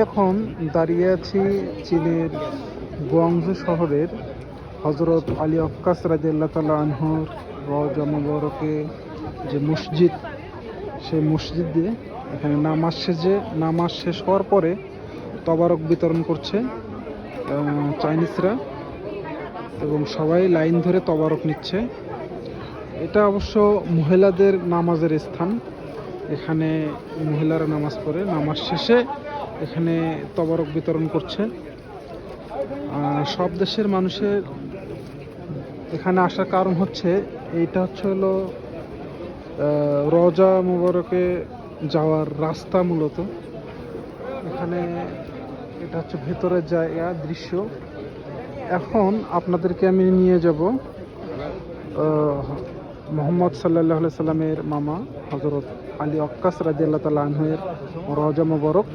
এখন দাঁড়িয়ে আছি চীনের গুয়াংজু শহরের হজরত আলী আক্কাস রাদিয়াল্লাহু তাআলা আনহুর রওজা মুবারকে যে মসজিদ, সেই মসজিদে এখানে নামাজ শেষ হওয়ার পরে তবারক বিতরণ করছে চাইনিজরা, এবং সবাই লাইন ধরে তবারক নিচ্ছে। এটা অবশ্য মহিলাদের নামাজের স্থান। এখানে মহিলারা নামাজ পড়ে, নামাজ শেষে এখানে তবারক বিতরণ করছে। সব দেশের মানুষের এখানে আসার কারণ হচ্ছে এইটা হলো রওজা মুবারকে যাওয়ার রাস্তা। মূলত এখানে এটা হচ্ছে ভেতরের জায়গা, দৃশ্য। এখন আপনাদেরকে আমি নিয়ে যাব মুহাম্মদ সাল্লাল্লাহু আলাইহি সাল্লামের মামা হযরত আলী আক্কাস রাদিয়াল্লাহু তাআলা আনহু এর রওজা মুবারক।